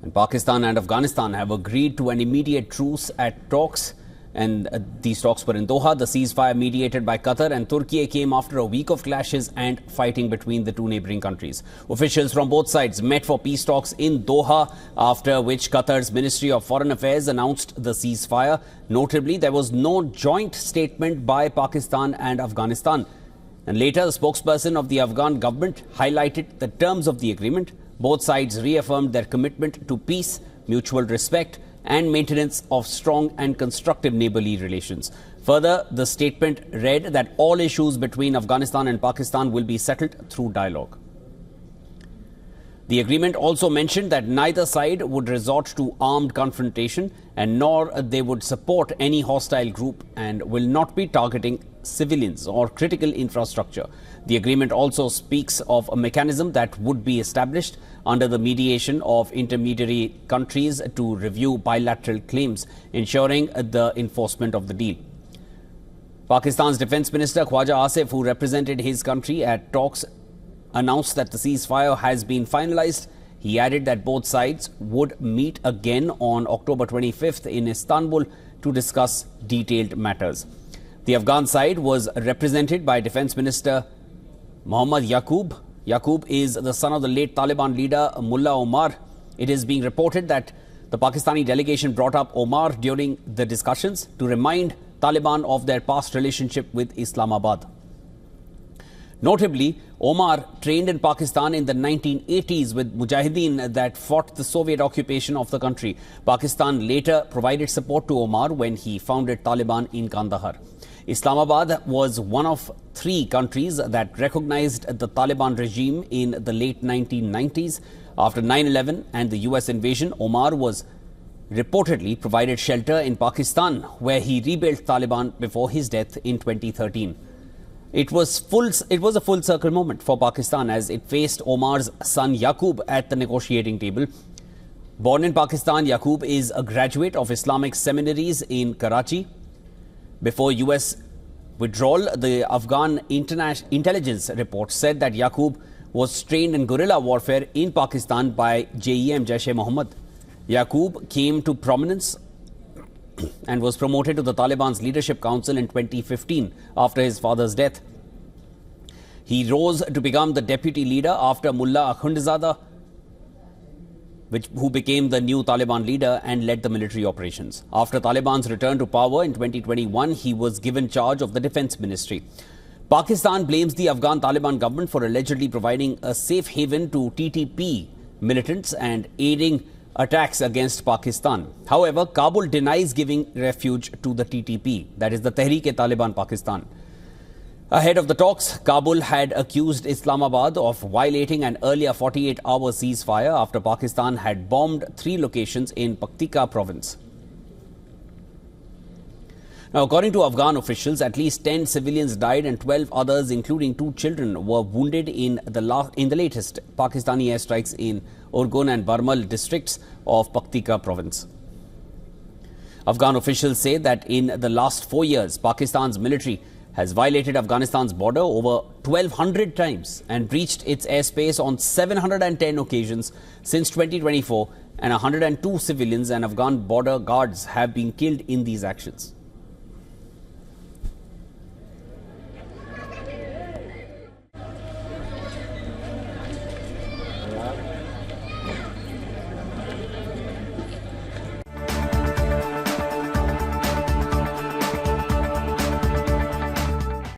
And Pakistan and Afghanistan have agreed to an immediate truce at talks. And these talks were in Doha. The ceasefire mediated by Qatar and Turkiye came after a week of clashes and fighting between the two neighbouring countries. Officials from both sides met for peace talks in Doha, after which Qatar's Ministry of Foreign Affairs announced the ceasefire. Notably, there was no joint statement by Pakistan and Afghanistan. And later, the spokesperson of the Afghan government highlighted the terms of the agreement. Both sides reaffirmed their commitment to peace, mutual respect, and maintenance of strong and constructive neighbourly relations. Further, the statement read that all issues between Afghanistan and Pakistan will be settled through dialogue. The agreement also mentioned that neither side would resort to armed confrontation, and nor they would support any hostile group, and will not be targeting civilians or critical infrastructure. The agreement also speaks of a mechanism that would be established under the mediation of intermediary countries to review bilateral claims, ensuring the enforcement of the deal. Pakistan's Defence Minister Khwaja Asif, who represented his country at talks, announced that the ceasefire has been finalized. He added that both sides would meet again on October 25th in Istanbul to discuss detailed matters. The Afghan side was represented by Defence Minister Mohammad Yaqub. Yaqub is the son of the late Taliban leader Mullah Omar. It is being reported that the Pakistani delegation brought up Omar during the discussions to remind Taliban of their past relationship with Islamabad. Notably, Omar trained in Pakistan in the 1980s with Mujahideen that fought the Soviet occupation of the country. Pakistan later provided support to Omar when he founded Taliban in Kandahar. Islamabad was one of 3 countries that recognized the Taliban regime in the late 1990s. After 9/11 and the US invasion, Omar was reportedly provided shelter in Pakistan, where he rebuilt Taliban before his death in 2013. It was a full circle moment for Pakistan as it faced Omar's son Yaqub at the negotiating table. Born in Pakistan, Yaqub is a graduate of Islamic seminaries in Karachi. Before US withdrawal, the Afghan intelligence report said that Yaqub was trained in guerrilla warfare in Pakistan by JEM Jaish-e-Mohammed. Yaqub came to prominence and was promoted to the Taliban's Leadership Council in 2015 after his father's death. He rose to become the deputy leader after Mullah Akhundzada, who became the new Taliban leader and led the military operations. After Taliban's return to power in 2021, he was given charge of the defense ministry. Pakistan blames the Afghan Taliban government for allegedly providing a safe haven to TTP militants and aiding attacks against Pakistan. However, Kabul denies giving refuge to the TTP, that is the Tehreek-e-Taliban Pakistan. Ahead of the talks, Kabul had accused Islamabad of violating an earlier 48-hour ceasefire after Pakistan had bombed 3 locations in Paktika province. Now, according to Afghan officials, at least 10 civilians died and 12 others, including 2 children, were wounded in the latest Pakistani airstrikes in Urgun and Barmal districts of Paktika province. Afghan officials say that in the last 4 years, Pakistan's military has violated Afghanistan's border over 1,200 times and breached its airspace on 710 occasions since 2024, and 102 civilians and Afghan border guards have been killed in these actions.